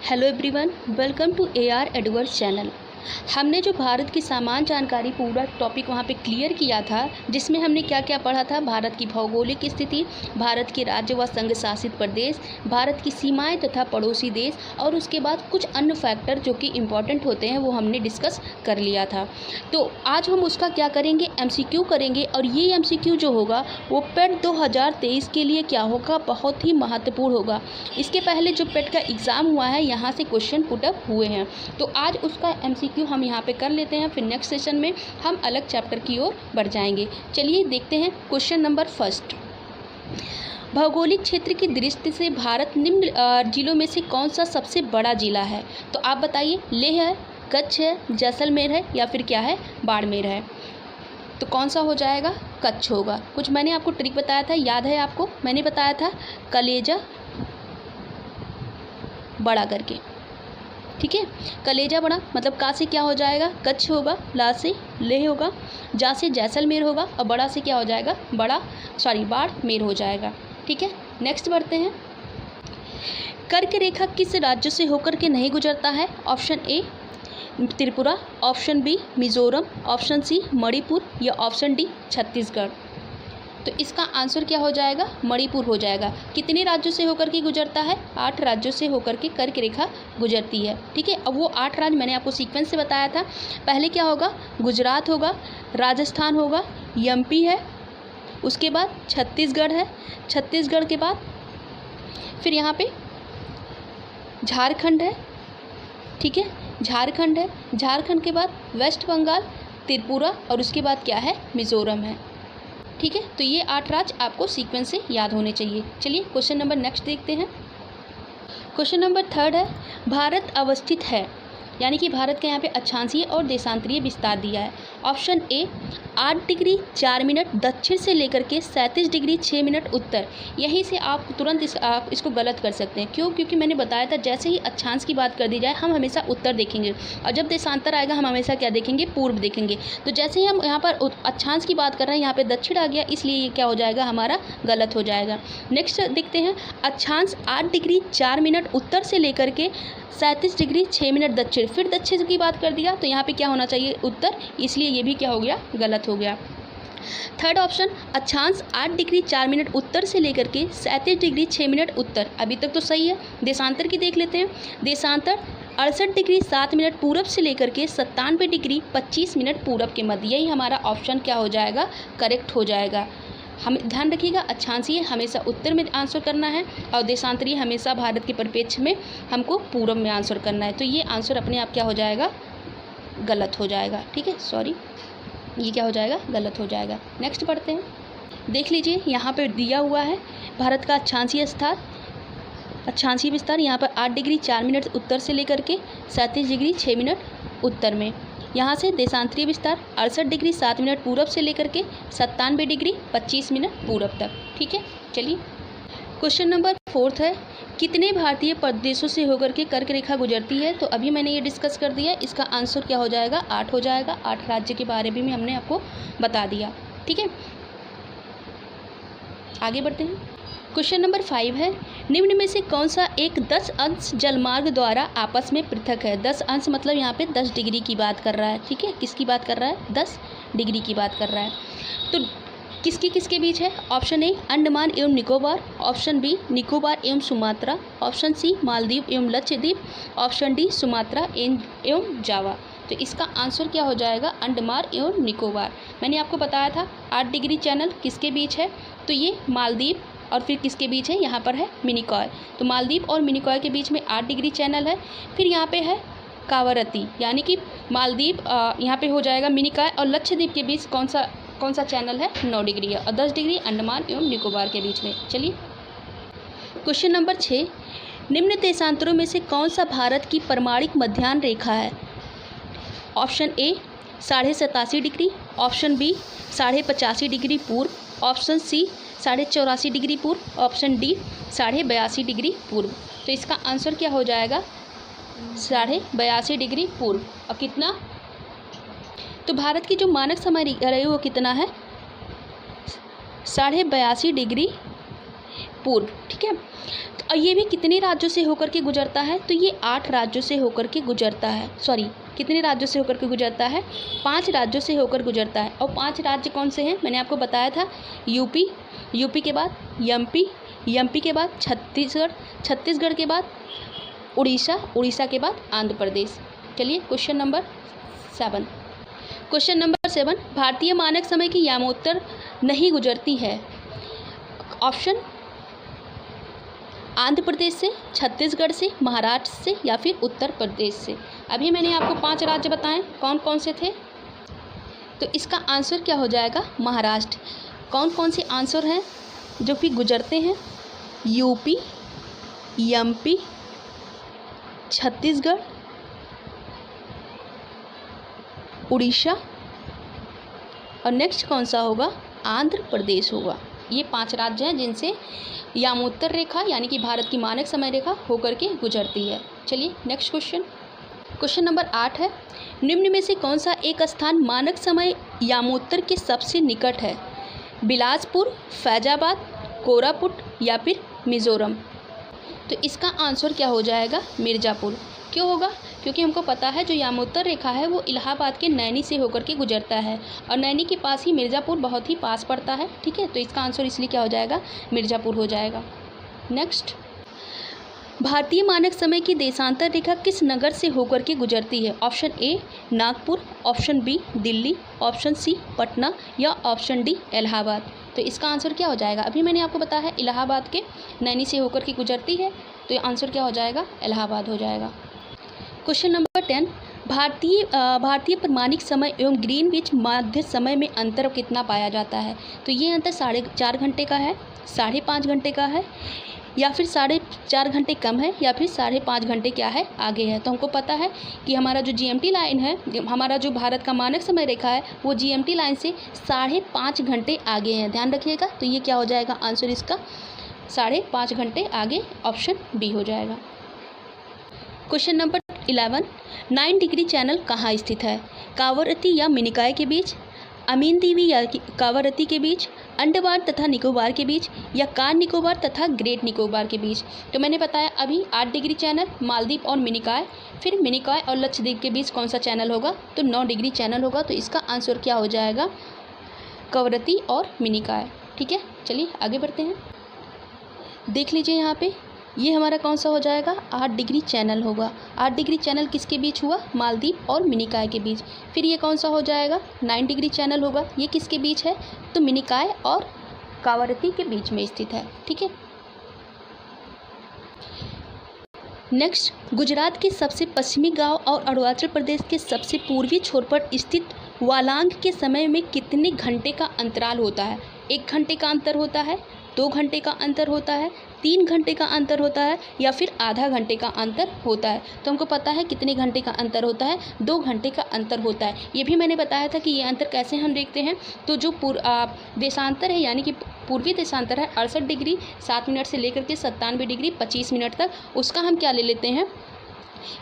Hello everyone, welcome to AR adverse channel. हमने जो भारत की सामान्य जानकारी पूरा टॉपिक वहाँ पे क्लियर किया था, जिसमें हमने क्या क्या पढ़ा था। भारत की भौगोलिक स्थिति, भारत के राज्य व संघ शासित प्रदेश, भारत की सीमाएं तथा पड़ोसी देश और उसके बाद कुछ अन्य फैक्टर जो कि इम्पॉर्टेंट होते हैं वो हमने डिस्कस कर लिया था। तो आज हम उसका क्या करेंगे, MCQ करेंगे। और ये MCQ जो होगा वो पेट 2023 के लिए क्या होगा, बहुत ही महत्वपूर्ण होगा। इसके पहले जो पेट का एग्ज़ाम हुआ है यहाँ से क्वेश्चन पुटअप हुए हैं, तो आज उसका MCQ हम यहाँ पे कर लेते हैं। फिर नेक्स्ट सेशन में हम अलग चैप्टर की ओर बढ़ जाएंगे। चलिए देखते हैं क्वेश्चन नंबर फर्स्ट। भौगोलिक क्षेत्र की दृष्टि से भारत निम्न जिलों में से कौन सा सबसे बड़ा जिला है? तो आप बताइए, लेह है, कच्छ है, जैसलमेर है या फिर क्या है, बाड़मेर है? तो कौन सा हो जाएगा? कच्छ होगा। कुछ मैंने आपको ट्रिक बताया था, याद है आपको? मैंने बताया था कलेजा बड़ा करके, ठीक है। कलेजा बड़ा मतलब का से क्या हो जाएगा, कच्छ होगा, ला से लेह होगा, जा से जैसलमेर होगा और बड़ा से क्या हो जाएगा, बाड़मेर हो जाएगा, ठीक है। नेक्स्ट बढ़ते हैं। कर्क रेखा किस राज्य से होकर के नहीं गुजरता है? Option A Tripura, option B Mizoram, option C Manipur या ऑप्शन डी छत्तीसगढ़। तो इसका आंसर क्या हो जाएगा? मणिपुर हो जाएगा। कितने राज्यों से होकर के गुजरता है? 8 राज्यों से होकर के कर्क रेखा गुजरती है, ठीक है। अब वो 8 राज्य मैंने आपको सीक्वेंस से बताया था। पहले क्या होगा? गुजरात होगा, राजस्थान होगा, MP है, उसके बाद छत्तीसगढ़ है, छत्तीसगढ़ के बाद फिर यहाँ पे झारखंड है, ठीक है, झारखंड है, झारखंड के बाद वेस्ट बंगाल, त्रिपुरा और उसके बाद क्या है, मिजोरम है, ठीक है। तो ये 8 राज्य आपको सीक्वेंस से याद होने चाहिए। चलिए क्वेश्चन नंबर नेक्स्ट देखते हैं। क्वेश्चन नंबर थर्ड है, भारत अवस्थित है, यानी कि भारत के यहाँ पे अक्षांशीय और देशांतरीय विस्तार दिया है। ऑप्शन ए 8 डिग्री 4 मिनट दक्षिण से लेकर के 37 डिग्री 6 मिनट उत्तर। यहीं से आप तुरंत इसको गलत कर सकते हैं। क्यों? क्योंकि मैंने बताया था जैसे ही अक्षांश की बात कर दी जाए हम हमेशा उत्तर देखेंगे, और जब देशांतर आएगा हम हमेशा क्या देखेंगे, पूर्व देखेंगे। तो जैसे ही हम यहाँ पर अक्षांश की बात कर रहे हैं, यहाँ पर दक्षिण आ गया, इसलिए ये क्या हो जाएगा, हमारा गलत हो जाएगा। नेक्स्ट देखते हैं। अक्षांश 8 डिग्री 4 मिनट उत्तर से लेकर के 37 डिग्री 6 मिनट दक्षिण, फिर दक्षिण की बात कर दिया तो यहाँ पे क्या होना चाहिए, उत्तर, इसलिए ये भी क्या हो गया, गलत हो गया। थर्ड ऑप्शन, अक्षांश 8 डिग्री 4 मिनट उत्तर से लेकर के 37 डिग्री 6 मिनट उत्तर, अभी तक तो सही है। देशांतर की देख लेते हैं। देशांतर 68 डिग्री 7 मिनट पूरब से लेकर के 97 डिग्री 25 मिनट पूरब के मध्य, यही हमारा ऑप्शन क्या हो जाएगा, करेक्ट हो जाएगा। हम ध्यान रखिएगा, अक्षांशीय हमेशा उत्तर में आंसर करना है और देशांतरीय हमेशा भारत के परिप्रेक्ष्य में हमको पूर्व में आंसर करना है। तो ये आंसर अपने आप क्या हो जाएगा, गलत हो जाएगा, ठीक है, सॉरी, ये क्या हो जाएगा, गलत हो जाएगा। नेक्स्ट पढ़ते हैं। देख लीजिए यहाँ पे दिया हुआ है भारत का अक्षांशीय विस्तार यहाँ पर 8 डिग्री 4 मिनट उत्तर से लेकर के 37 डिग्री 6 मिनट उत्तर में। यहाँ से देशांतरीय विस्तार 68 डिग्री 7 मिनट पूरब से लेकर के 97 डिग्री 25 मिनट पूरब तक, ठीक है। चलिए क्वेश्चन नंबर फोर्थ है, कितने भारतीय प्रदेशों से होकर के कर्क रेखा गुजरती है? तो अभी मैंने ये डिस्कस कर दिया, इसका आंसर क्या हो जाएगा, 8 हो जाएगा। 8 राज्य के बारे में हमने आपको बता दिया, ठीक है। आगे बढ़ते हैं। क्वेश्चन नंबर 5 है, निम्न में से कौन सा एक 10 अंश जलमार्ग द्वारा आपस में पृथक है? 10 अंश मतलब यहाँ पे 10 डिग्री की बात कर रहा है, ठीक है। किसकी बात कर रहा है? 10 डिग्री की बात कर रहा है। तो किसके बीच है? ऑप्शन ए अंडमान एवं निकोबार, ऑप्शन बी निकोबार एवं सुमात्रा, ऑप्शन सी मालदीव एवं लक्षद्वीप, ऑप्शन डी सुमात्रा एवं जावा। तो इसका आंसर क्या हो जाएगा, अंडमान एवं निकोबार। मैंने आपको बताया था 8 डिग्री चैनल किसके बीच है, तो ये मालदीव और फिर किसके बीच है, यहाँ पर है मिनिकॉय। तो मालदीव और मिनिकॉय के बीच में 8 डिग्री चैनल है। फिर यहाँ पे है कावरती, यानी कि मालदीव यहाँ पे हो जाएगा मिनिकॉय, और लक्षद्वीप के बीच कौन सा चैनल है, 9 डिग्री है, और 10 डिग्री अंडमान एवं निकोबार के बीच में। चलिए क्वेश्चन नंबर 6, निम्न देशांतरों में से कौन सा भारत की प्रमाणिक मध्याह्न रेखा है? Option A 87.5 degree, option B 85.5 degree पूर्व, ऑप्शन सी 84.5 डिग्री पूर्व, ऑप्शन डी 82.5 डिग्री पूर्व। तो इसका आंसर क्या हो जाएगा, 82.5 डिग्री पूर्व। और कितना? तो भारत की जो मानक समय रेखा है वो कितना है, 82.5 डिग्री पूर्व, ठीक है। और ये भी कितने राज्यों से होकर के गुजरता है, तो ये 8 राज्यों से होकर के गुजरता है। सॉरी, कितने राज्यों से होकर के गुजरता है, 5 राज्यों से होकर गुजरता है। और 5 राज्य कौन से हैं, मैंने आपको बताया था, यूपी, यूपी के बाद एमपी, एमपी के बाद छत्तीसगढ़, छत्तीसगढ़ के बाद उड़ीसा, उड़ीसा के बाद आंध्र प्रदेश। चलिए क्वेश्चन नंबर 7। क्वेश्चन नंबर 7, भारतीय मानक समय की यामोत्तर नहीं गुजरती है। ऑप्शन आंध्र प्रदेश से, छत्तीसगढ़ से, महाराष्ट्र से या फिर उत्तर प्रदेश से। अभी मैंने आपको 5 राज्य बताएं, कौन कौन से थे, तो इसका आंसर क्या हो जाएगा, महाराष्ट्र। कौन कौन से आंसर हैं जो कि गुजरते हैं, यूपी, एमपी, छत्तीसगढ़, उड़ीसा और नेक्स्ट कौन सा होगा, आंध्र प्रदेश होगा। ये 5 राज्य हैं जिनसे यामोत्तर रेखा यानी कि भारत की मानक समय रेखा होकर के गुजरती है। चलिए नेक्स्ट क्वेश्चन, क्वेश्चन नंबर 8 है, निम्न में से कौन सा एक स्थान मानक समय यामोत्तर के सबसे निकट है, बिलासपुर, फैजाबाद, कोरापुट या फिर मिजोरम। तो इसका आंसर क्या हो जाएगा, मिर्ज़ापुर। क्यों होगा, क्योंकि हमको पता है जो यामोत्तर रेखा है वो इलाहाबाद के नैनी से होकर के गुजरता है और नैनी के पास ही मिर्ज़ापुर बहुत ही पास पड़ता है, ठीक है। तो इसका आंसर इसलिए क्या हो जाएगा, मिर्ज़ापुर हो जाएगा। नेक्स्ट, भारतीय मानक समय की देशांतर रेखा किस नगर से होकर के गुजरती है। Option A Nagpur, option B Delhi, option C Patna या ऑप्शन डी इलाहाबाद। तो इसका आंसर क्या हो जाएगा, अभी मैंने आपको बताया है इलाहाबाद के नैनी से होकर के गुजरती है, तो ये आंसर क्या हो जाएगा, इलाहाबाद हो जाएगा। क्वेश्चन नंबर 10, भारतीय प्रमाणिक समय एवं ग्रीनविच मध्य समय में अंतर कितना पाया जाता है। तो ये अंतर 4.5 घंटे का है, 5.5 घंटे का है या फिर 4.5 घंटे कम है या फिर 5.5 घंटे क्या है, आगे है। तो हमको पता है कि हमारा जो GMT लाइन है, हमारा जो भारत का मानक समय रेखा है वो GMT लाइन से 5.5 घंटे आगे है, ध्यान रखिएगा। तो ये क्या हो जाएगा, आंसर इसका 5.5 घंटे आगे, ऑप्शन बी हो जाएगा। क्वेश्चन नंबर 11, 9 डिग्री चैनल कहाँ स्थित है, कावरत्ती या मिनिकॉय के बीच, अमीन दीवी या कावरत्ती के बीच, अंडमान तथा निकोबार के बीच या कार निकोबार तथा ग्रेट निकोबार के बीच। तो मैंने बताया अभी 8 डिग्री चैनल, मालदीव और मिनिकॉय, फिर मिनिकॉय और लक्षद्वीप के बीच कौन सा चैनल होगा, तो 9 डिग्री चैनल होगा। तो इसका आंसर क्या हो जाएगा, कावरत्ती और मिनिकॉय, ठीक है। चलिए आगे बढ़ते हैं, देख लीजिए यहाँ पे ये हमारा कौन सा हो जाएगा, 8 डिग्री चैनल होगा। 8 डिग्री चैनल किसके बीच हुआ, मालदीव और मिनिकॉय के बीच। फिर ये कौन सा हो जाएगा, 9 डिग्री चैनल होगा, ये किसके बीच है, तो मिनिकॉय और कावरत्ती के बीच में स्थित है, ठीक है। नेक्स्ट, गुजरात के सबसे पश्चिमी गांव और अरुणाचल प्रदेश के सबसे पूर्वी छोर पर स्थित वालांग के समय में कितने घंटे का अंतराल होता है। 1 घंटे का अंतर होता है, 2 घंटे का अंतर होता है, 3 घंटे का अंतर होता है या फिर आधा घंटे का अंतर होता है। तो हमको पता है कितने घंटे का अंतर होता है, 2 घंटे का अंतर होता है। ये भी मैंने बताया था कि ये अंतर कैसे हम देखते हैं, तो जो देशांतर है यानी कि पूर्वी देशांतर है 68 डिग्री 7 मिनट से लेकर के 97 डिग्री 25 मिनट तक, उसका हम क्या ले लेते हैं,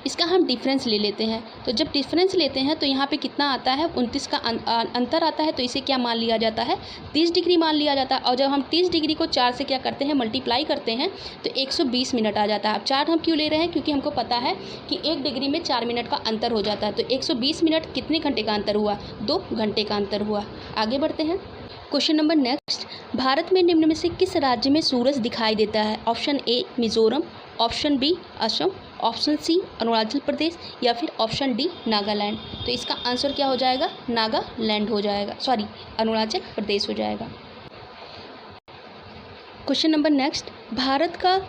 इसका हम डिफरेंस ले लेते हैं। तो जब डिफरेंस लेते हैं तो यहाँ पे कितना आता है, 29 का अंतर आता है, तो इसे क्या मान लिया जाता है, 30 डिग्री मान लिया जाता है। और जब हम 30 डिग्री को 4 से क्या करते हैं, मल्टीप्लाई करते हैं, तो 120 मिनट आ जाता है। अब 4 हम क्यों ले रहे हैं, क्योंकि हमको पता है कि 1 डिग्री में 4 मिनट का अंतर हो जाता है। तो 120 मिनट कितने घंटे का अंतर हुआ, 2 घंटे का अंतर हुआ। आगे बढ़ते हैं, क्वेश्चन नंबर नेक्स्ट, भारत में निम्न में से किस राज्य में सूरज दिखाई देता है। Option A Mizoram, option B Assam, option C Arunachal Pradesh या फिर ऑप्शन डी नागालैंड। तो इसका आंसर क्या हो जाएगा, नागालैंड हो जाएगा, सॉरी अरुणाचल प्रदेश हो जाएगा। क्वेश्चन नंबर नेक्स्ट, भारत का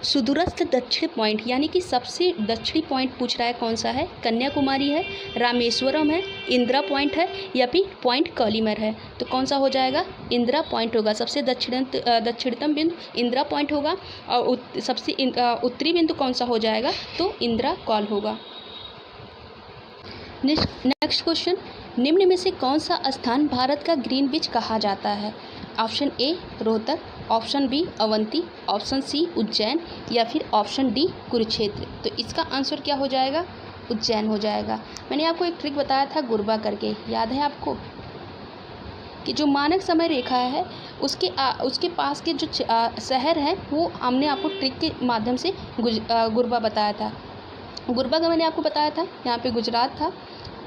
सुदूरस्थ दक्षिण पॉइंट यानी कि सबसे दक्षिणी पॉइंट पूछ रहा है, कौन सा है, कन्याकुमारी है, रामेश्वरम है, इंदिरा पॉइंट है या फिर पॉइंट कॉलीमर है। तो कौन सा हो जाएगा, इंदिरा पॉइंट होगा। सबसे दक्षिणतम बिंदु इंदिरा पॉइंट होगा और सबसे उत्तरी बिंदु कौन सा हो जाएगा, तो इंदिरा कॉल होगा। नेक्स्ट क्वेश्चन, निम्न में से कौन सा स्थान भारत का ग्रीनविच कहा जाता है। Option A Rohtak, option B Avanti, option C Ujjain या फिर ऑप्शन डी कुरुक्षेत्र। तो इसका आंसर क्या हो जाएगा, उज्जैन हो जाएगा। मैंने आपको एक ट्रिक बताया था गुरबा करके, याद है आपको, कि जो मानक समय रेखा है उसके पास के जो शहर है वो हमने आपको ट्रिक के माध्यम से गुरबा बताया था। गुरबा का मैंने आपको बताया था, यहाँ पे गुजरात था।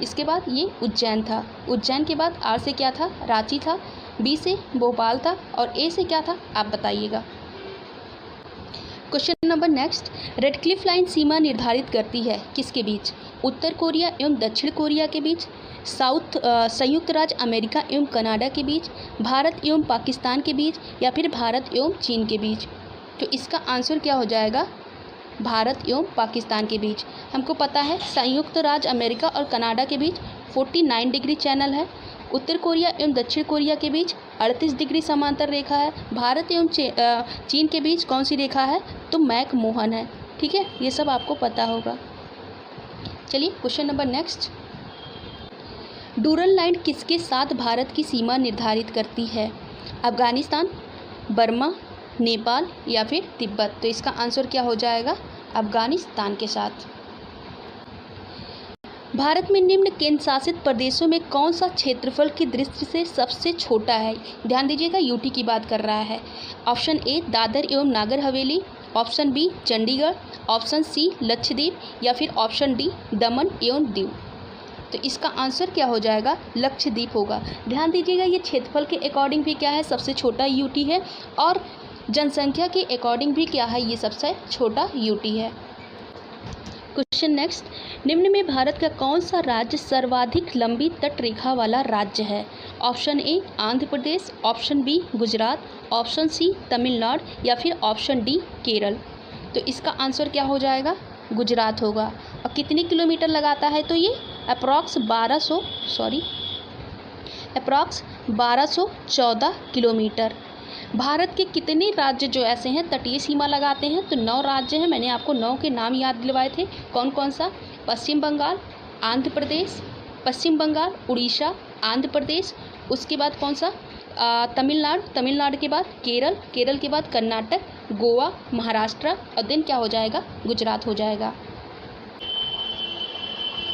इसके बाद ये उज्जैन था। उज्जैन के बाद आर से क्या था, रांची था। बी से भोपाल था और ए से क्या था, आप बताइएगा। Question number next, Radcliffe line सीमा निर्धारित करती है किसके बीच? उत्तर कोरिया एवं दक्षिण कोरिया के बीच, संयुक्त राज्य अमेरिका एवं कनाडा के बीच, भारत एवं पाकिस्तान के बीच, या फिर भारत एवं चीन के बीच? तो इसका आंसर क्या हो जाएगा? भारत एवं पाकिस्तान के बीच। हमको पता है संयुक्त राज्य अमेरिका और कनाडा के बीच 49 डिग्री चैनल है। उत्तर कोरिया एवं दक्षिण कोरिया के बीच 38 डिग्री समांतर रेखा है। भारत एवं चीन के बीच कौन सी रेखा है? तो मैक मोहन है। ठीक है, ये सब आपको पता होगा। चलिए क्वेश्चन नंबर नेक्स्ट, डूरल लाइन किसके साथ भारत की सीमा निर्धारित करती है? अफगानिस्तान, बर्मा, नेपाल या फिर तिब्बत? तो इसका आंसर क्या हो जाएगा? अफगानिस्तान के साथ। भारत में निम्न केंद्र शासित प्रदेशों में कौन सा क्षेत्रफल की दृष्टि से सबसे छोटा है? ध्यान दीजिएगा, यूटी की बात कर रहा है। ऑप्शन ए दादर एवं Nagar Haveli, option B Chandigarh, option C Lakshadweep, या फिर ऑप्शन डी दमन एवं दीव? तो इसका आंसर क्या हो जाएगा? लक्षद्वीप होगा। ध्यान दीजिएगा, ये क्षेत्रफल के अकॉर्डिंग भी क्या है? सबसे छोटा यूटी है, और जनसंख्या के अकॉर्डिंग भी क्या है? ये सबसे छोटा यूटी है। क्वेश्चन नेक्स्ट, निम्न में भारत का कौन सा राज्य सर्वाधिक लंबी तट रेखा वाला राज्य है? Option A Andhra Pradesh, option B Gujarat, option C Tamil Nadu, या फिर ऑप्शन डी केरल? तो इसका आंसर क्या हो जाएगा? गुजरात होगा। और कितने किलोमीटर लगाता है? तो ये अप्रॉक्स 1214 किलोमीटर। भारत के कितने राज्य जो ऐसे हैं तटीय सीमा लगाते हैं? तो 9 राज्य हैं। मैंने आपको 9 के नाम याद दिलवाए थे। कौन कौन सा? पश्चिम बंगाल, आंध्र प्रदेश, पश्चिम बंगाल, उड़ीसा, आंध्र प्रदेश, उसके बाद कौन सा? तमिलनाडु, तमिलनाडु के बाद केरल, केरल के बाद कर्नाटक, गोवा, महाराष्ट्र, और देन क्या हो जाएगा? गुजरात हो जाएगा।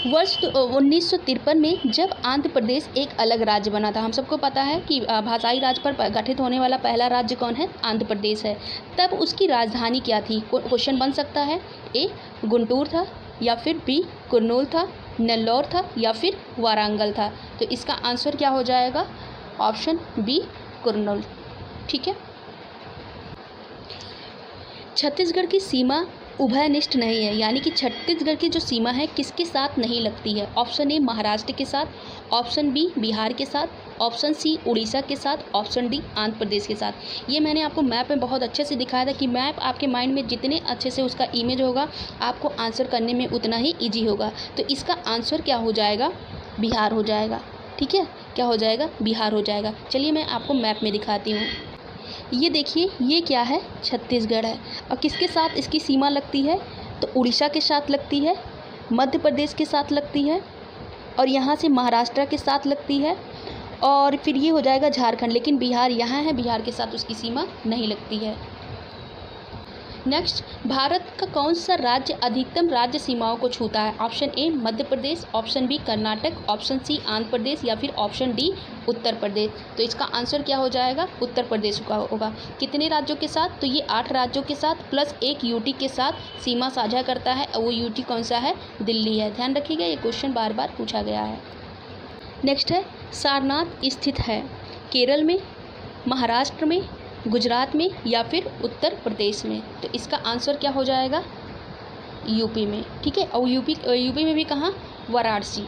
वर्ष 1953 में जब आंध्र प्रदेश एक अलग राज्य बना था, हम सबको पता है कि भाषाई राज्य पर गठित होने वाला पहला राज्य कौन है? आंध्र प्रदेश है। तब उसकी राजधानी क्या थी? क्वेश्चन बन सकता है। ए गुंटूर था, या फिर बी कुर्नूल था, नेल्लौर था, या फिर वारंगल था? तो इसका आंसर क्या हो जाएगा? Option B Kurnool. ठीक है। छत्तीसगढ़ की सीमा उभयनिष्ठ नहीं है, यानी कि छत्तीसगढ़ की जो सीमा है किसके साथ नहीं लगती है? ऑप्शन ए महाराष्ट्र के साथ, ऑप्शन बी बिहार के साथ, ऑप्शन सी उड़ीसा के साथ, ऑप्शन डी आंध्र प्रदेश के साथ। ये मैंने आपको मैप में बहुत अच्छे से दिखाया था कि मैप आपके माइंड में जितने अच्छे से उसका इमेज होगा, आपको आंसर करने में उतना ही ईजी होगा। तो इसका आंसर क्या हो जाएगा? बिहार हो जाएगा। ठीक है, क्या हो जाएगा? बिहार हो जाएगा। चलिए मैं आपको मैप में दिखाती हूँ। ये देखिए, ये क्या है? छत्तीसगढ़ है। और किसके साथ इसकी सीमा लगती है? तो उड़ीसा के साथ लगती है, मध्य प्रदेश के साथ लगती है, और यहाँ से महाराष्ट्र के साथ लगती है, और फिर ये हो जाएगा झारखंड। लेकिन बिहार यहाँ है, बिहार के साथ उसकी सीमा नहीं लगती है। नेक्स्ट, भारत का कौन सा राज्य अधिकतम राज्य सीमाओं को छूता है? Option A Madhya Pradesh, option B Karnataka, option C Andhra Pradesh, या फिर ऑप्शन डी उत्तर प्रदेश? तो इसका आंसर क्या हो जाएगा? उत्तर प्रदेश का होगा। कितने राज्यों के साथ? तो ये 8 राज्यों के साथ प्लस एक यूटी के साथ सीमा साझा करता है, और वो यूटी कौन सा है? दिल्ली है। ध्यान रखिएगा, ये क्वेश्चन बार बार पूछा गया है। नेक्स्ट है, सारनाथ स्थित है केरल में, महाराष्ट्र में, गुजरात में, या फिर उत्तर प्रदेश में? तो इसका आंसर क्या हो जाएगा? यूपी में। ठीक है, और यूपी में भी कहाँ? वाराणसी।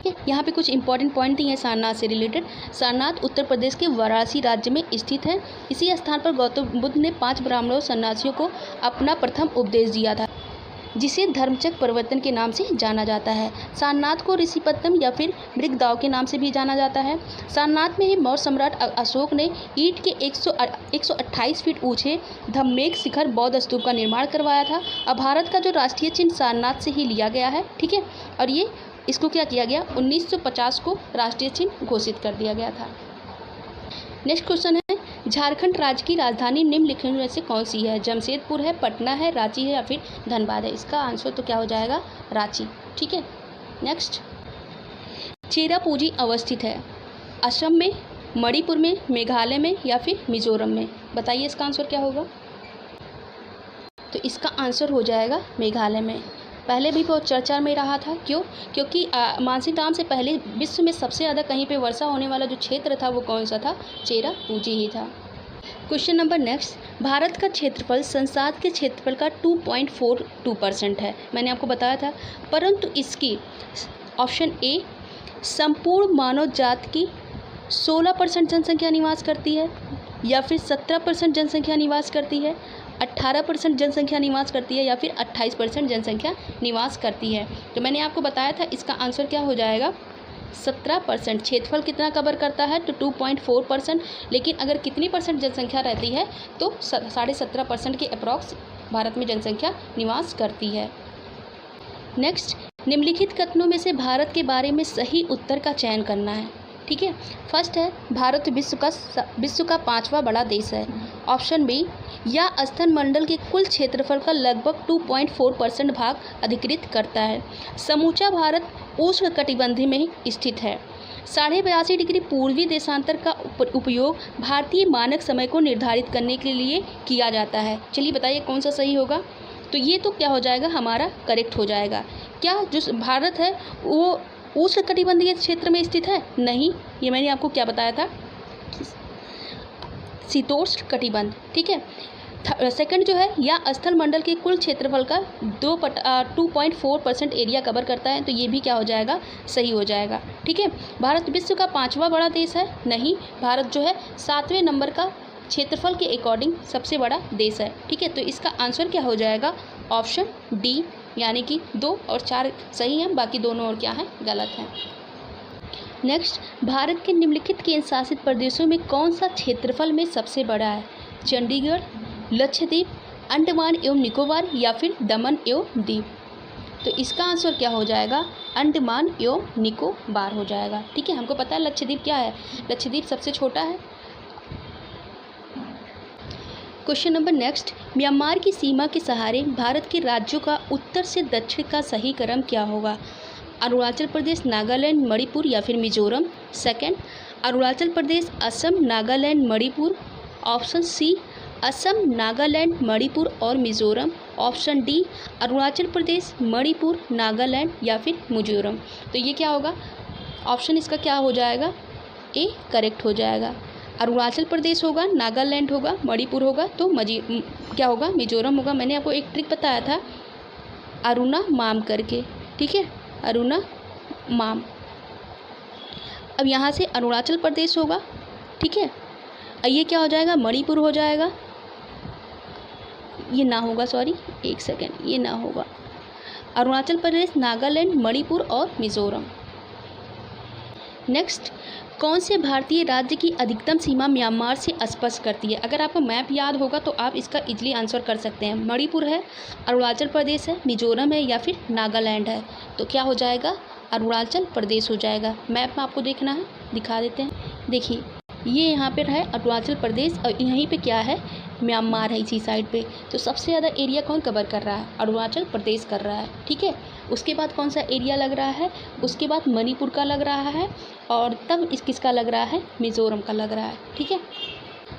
ठीक है, यहाँ पे कुछ इंपॉर्टेंट पॉइंट दिए हैं सारनाथ से रिलेटेड। सारनाथ उत्तर प्रदेश के वाराणसी राज्य में स्थित है। इसी स्थान पर गौतम बुद्ध ने 5 ब्राह्मणों सन्यासियों को अपना प्रथम उपदेश दिया था, जिसे धर्मचक्र प्रवर्तन के नाम से जाना जाता है। सारनाथ को ऋषिपत्तम या फिर मृगदाव के नाम से भी जाना जाता है। सारनाथ में ही मौर्य सम्राट अशोक ने ईंट के 128 फीट ऊंचे धम्मेक शिखर बौद्ध स्तूप का निर्माण करवाया था। अब भारत का जो राष्ट्रीय चिन्ह सारनाथ से ही लिया गया है। ठीक है, और ये इसको क्या किया गया? 1950 को राष्ट्रीय चिन्ह घोषित कर दिया गया था। नेक्स्ट क्वेश्चन है, झारखंड राज्य की राजधानी निम्नलिखित में से कौन सी है? जमशेदपुर है, पटना है, रांची है, या फिर धनबाद है? इसका आंसर तो क्या हो जाएगा? रांची। ठीक है। नेक्स्ट, चेरापूंजी अवस्थित है असम में, मणिपुर में, मेघालय में या फिर मिजोरम में? बताइए इसका आंसर क्या होगा। तो इसका आंसर हो जाएगा मेघालय में। पहले भी बहुत चर्चा में रहा था, क्यों? क्योंकि मानसिंगटाम से पहले विश्व में सबसे ज़्यादा कहीं पे वर्षा होने वाला जो क्षेत्र था वो कौन सा था? चेरापूंजी ही था। क्वेश्चन नंबर नेक्स्ट, भारत का क्षेत्रफल संसार के क्षेत्रफल का 2.42% है, मैंने आपको बताया था, परंतु इसकी ऑप्शन ए संपूर्ण मानव जाति की 16% जनसंख्या निवास करती है, या फिर 17% जनसंख्या निवास करती है, 18% जनसंख्या निवास करती है, या फिर 28% जनसंख्या निवास करती है। तो मैंने आपको बताया था इसका आंसर क्या हो जाएगा? 17%। क्षेत्रफल कितना कवर करता है? तो 2.4%, लेकिन अगर कितनी परसेंट जनसंख्या रहती है तो 17.5% के अप्रॉक्स भारत में जनसंख्या निवास करती है। नेक्स्ट, निम्नलिखित कथनों में से भारत के बारे में सही उत्तर का चयन करना है। ठीक है, फर्स्ट है भारत विश्व का 5वां बड़ा देश है। ऑप्शन बी, यह स्तन मंडल के कुल क्षेत्रफल का लगभग 2.4% भाग अधिकृत करता है। समूचा भारत उष्णकटिबंधीय में स्थित है। 82.5 डिग्री पूर्वी देशांतर का उपयोग भारतीय मानक समय को निर्धारित करने के लिए किया जाता है। चलिए बताइए कौन सा सही होगा। तो ये तो क्या हो जाएगा, हमारा करेक्ट हो जाएगा। क्या जो भारत है वो उष्णकटिबंधीय क्षेत्र में स्थित है? नहीं, ये मैंने आपको क्या बताया था, शीतोष्ण कटिबंध। ठीक है, सेकंड जो है या स्थल मंडल के कुल क्षेत्रफल का 2.4% एरिया कवर करता है, तो ये भी क्या हो जाएगा, सही हो जाएगा। ठीक है, भारत विश्व का 5वां बड़ा देश है? नहीं, भारत जो है 7वें नंबर का क्षेत्रफल के अकॉर्डिंग सबसे बड़ा देश है। ठीक है, तो इसका आंसर क्या हो जाएगा, ऑप्शन डी, यानी कि 2 और 4 सही हैं, बाकी दोनों और क्या हैं, गलत हैं। नेक्स्ट, भारत के निम्नलिखित केंद्र शासित प्रदेशों में कौन सा क्षेत्रफल में सबसे बड़ा है? चंडीगढ़, लक्षद्वीप, अंडमान एवं निकोबार या फिर दमन एवं दीव? तो इसका आंसर क्या हो जाएगा, अंडमान एवं निकोबार हो जाएगा। ठीक है, हमको पता है लक्षद्वीप क्या है, लक्षद्वीप सबसे छोटा है। क्वेश्चन नंबर नेक्स्ट, म्यांमार की सीमा के सहारे भारत के राज्यों का उत्तर से दक्षिण का सही क्रम क्या होगा? अरुणाचल प्रदेश, नागालैंड, मणिपुर या फिर Mizoram? Second, Arunachal Pradesh, Assam, Nagaland, Manipur. Option C, Assam, Nagaland, Manipur और मिजोरम। ऑप्शन डी, अरुणाचल प्रदेश, मणिपुर, नागालैंड या फिर मिजोरम। तो ये क्या होगा, ऑप्शन इसका क्या हो जाएगा, ए करेक्ट हो जाएगा। अरुणाचल प्रदेश होगा, नागालैंड होगा, मणिपुर होगा, तो क्या होगा, मिजोरम होगा। मैंने आपको एक ट्रिक बताया था अरुणा माम करके। ठीक है, अरुणा माम। अब यहाँ से अरुणाचल प्रदेश होगा, ठीक है, ये क्या हो जाएगा, मणिपुर हो जाएगा, ये ना होगा, सॉरी एक सेकेंड, ये ना होगा, अरुणाचल प्रदेश, नागालैंड, मणिपुर और मिजोरम। नेक्स्ट, कौन से भारतीय राज्य की अधिकतम सीमा म्यांमार से स्पर्श करती है? अगर आपको मैप याद होगा तो आप इसका इजीली आंसर कर सकते हैं। मणिपुर है, अरुणाचल प्रदेश है, मिजोरम है या फिर नागालैंड है? तो क्या हो जाएगा, अरुणाचल प्रदेश हो जाएगा। मैप में आपको देखना है, दिखा देते हैं। देखिए ये यहाँ पर है अरुणाचल प्रदेश और यहीं पे क्या है, म्यांमार है इसी साइड पे। तो सबसे ज़्यादा एरिया कौन कवर कर रहा है, अरुणाचल प्रदेश कर रहा है। ठीक है, उसके बाद कौन सा एरिया लग रहा है, उसके बाद मणिपुर का लग रहा है और तब किसका लग रहा है, मिजोरम का लग रहा है। ठीक है,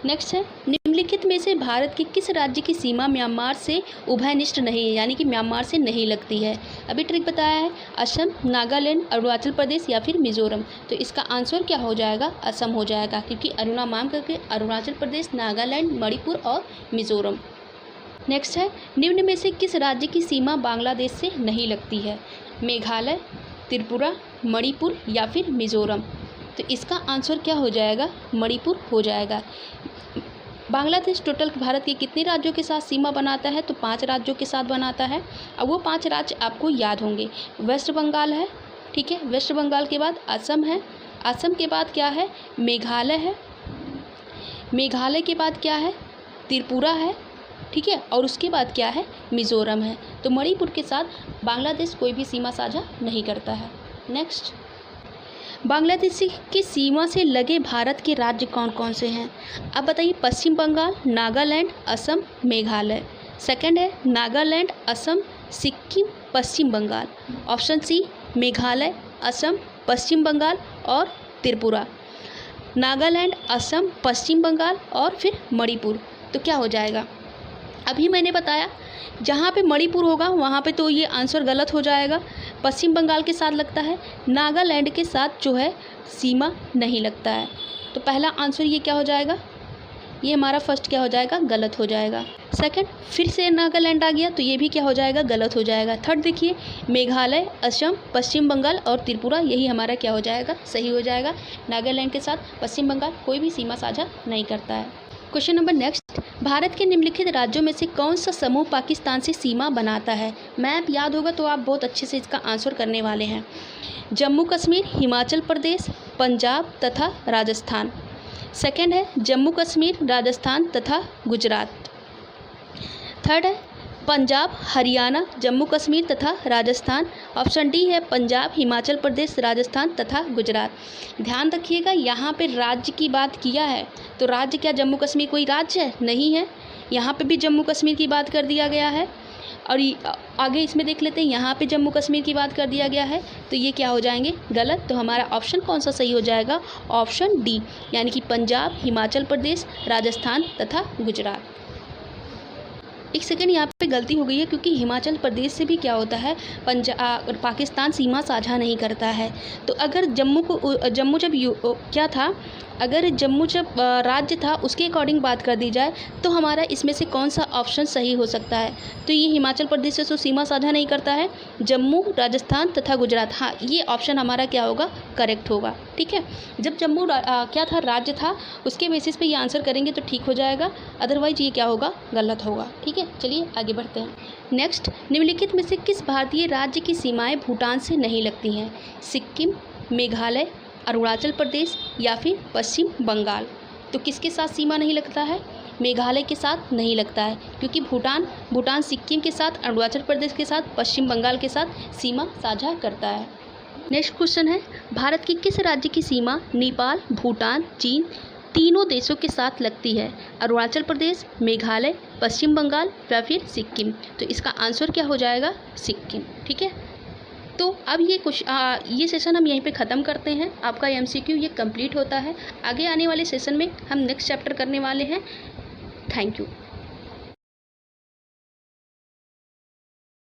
नेक्स्ट है, निम्नलिखित में से भारत के किस राज्य की सीमा म्यांमार से उभयनिष्ठ नहीं है, यानी कि म्यांमार से नहीं लगती है? अभी ट्रिक बताया है, असम, नागालैंड, अरुणाचल प्रदेश या फिर मिजोरम। तो इसका आंसर क्या हो जाएगा, असम हो जाएगा, क्योंकि अरुणा माम करके अरुणाचल प्रदेश, नागालैंड, मणिपुर और मिजोरम। नेक्स्ट है, निम्न में से किस राज्य की सीमा बांग्लादेश से नहीं लगती है? मेघालय, त्रिपुरा, मणिपुर या फिर मिजोरम? तो इसका आंसर क्या हो जाएगा, मणिपुर हो जाएगा। बांग्लादेश टोटल भारत के कितने राज्यों के साथ सीमा बनाता है? तो 5 राज्यों के साथ बनाता है। अब वो 5 राज्य आपको याद होंगे, वेस्ट बंगाल है, ठीक है, वेस्ट बंगाल के बाद असम है, असम के बाद क्या है, मेघालय है, मेघालय के बाद क्या है, त्रिपुरा है, ठीक है, और उसके बाद क्या है, मिजोरम है। तो मणिपुर के साथ बांग्लादेश कोई भी सीमा साझा नहीं करता है। नेक्स्ट, बांग्लादेश की सीमा से लगे भारत के राज्य कौन कौन से हैं? अब बताइए, पश्चिम बंगाल, नागालैंड, असम, मेघालय। सेकंड है नागालैंड, असम, सिक्किम, पश्चिम बंगाल। ऑप्शन सी, मेघालय, असम, पश्चिम बंगाल और त्रिपुरा। नागालैंड, असम, पश्चिम बंगाल और फिर मणिपुर। तो क्या हो जाएगा? अभी मैंने बताया जहाँ पे मणिपुर होगा वहाँ पे तो ये आंसर गलत हो जाएगा। पश्चिम बंगाल के साथ लगता है, नागालैंड के साथ जो है सीमा नहीं लगता है। तो पहला आंसर ये क्या हो जाएगा? ये हमारा फर्स्ट क्या हो जाएगा? गलत हो जाएगा। सेकंड, फिर से नागालैंड आ गया तो ये भी क्या हो जाएगा? गलत हो जाएगा। थर्ड देखिए, मेघालय, असम, पश्चिम बंगाल और त्रिपुरा, यही हमारा क्या हो जाएगा? सही हो जाएगा। नागालैंड के साथ पश्चिम बंगाल कोई भी सीमा साझा नहीं करता है। क्वेश्चन नंबर नेक्स्ट, भारत के निम्नलिखित राज्यों में से कौन सा समूह पाकिस्तान से सीमा बनाता है? मैप याद होगा तो आप बहुत अच्छे से इसका आंसर करने वाले हैं। जम्मू कश्मीर, हिमाचल प्रदेश, पंजाब तथा राजस्थान। सेकंड है जम्मू कश्मीर, राजस्थान तथा गुजरात। थर्ड है पंजाब, हरियाणा, जम्मू कश्मीर तथा राजस्थान। ऑप्शन डी है पंजाब, हिमाचल प्रदेश, राजस्थान तथा गुजरात। ध्यान रखिएगा यहाँ पे राज्य की बात किया है तो राज्य क्या जम्मू कश्मीर कोई राज्य है? नहीं है। यहाँ पे भी जम्मू कश्मीर की बात कर दिया गया है और आगे इसमें देख लेते हैं, यहाँ पे जम्मू कश्मीर की बात कर दिया गया है तो ये क्या हो जाएंगे? गलत। तो हमारा ऑप्शन कौन सा सही हो जाएगा? ऑप्शन डी, यानी कि पंजाब, हिमाचल प्रदेश, राजस्थान तथा गुजरात। एक सेकंड, यहाँ पे गलती हो गई है क्योंकि हिमाचल प्रदेश से भी क्या होता है, पाकिस्तान सीमा साझा नहीं करता है। तो अगर जम्मू जब क्या था, अगर जम्मू जब राज्य था उसके अकॉर्डिंग बात कर दी जाए तो हमारा इसमें से कौन सा ऑप्शन सही हो सकता है? तो ये हिमाचल प्रदेश से तो सीमा साझा नहीं करता है, जम्मू, राजस्थान तथा गुजरात। हाँ, ये ऑप्शन हमारा क्या होगा? करेक्ट होगा। ठीक है, जब जम्मू क्या था, राज्य था, उसके बेसिस पे ये आंसर करेंगे तो ठीक हो जाएगा, अदरवाइज ये क्या होगा? गलत होगा। ठीक है, चलिए आगे बढ़ते हैं। नेक्स्ट, निम्नलिखित में से किस भारतीय राज्य की सीमाएं भूटान से नहीं लगती हैं? सिक्किम, मेघालय, अरुणाचल प्रदेश या फिर पश्चिम बंगाल। तो किसके साथ सीमा नहीं लगता है? मेघालय के साथ नहीं लगता है क्योंकि भूटान सिक्किम के साथ, अरुणाचल प्रदेश के साथ, पश्चिम बंगाल के साथ सीमा साझा करता है। नेक्स्ट क्वेश्चन है, भारत की किस राज्य की सीमा नेपाल, भूटान, चीन तीनों देशों के साथ लगती है? अरुणाचल प्रदेश, मेघालय, पश्चिम बंगाल या फिर सिक्किम। तो इसका आंसर क्या हो जाएगा? सिक्किम। ठीक है, तो अब ये सेशन हम यहीं पे ख़त्म करते हैं। आपका MCQ ये कंप्लीट होता है। आगे आने वाले सेशन में हम नेक्स्ट चैप्टर करने वाले हैं। Thank you.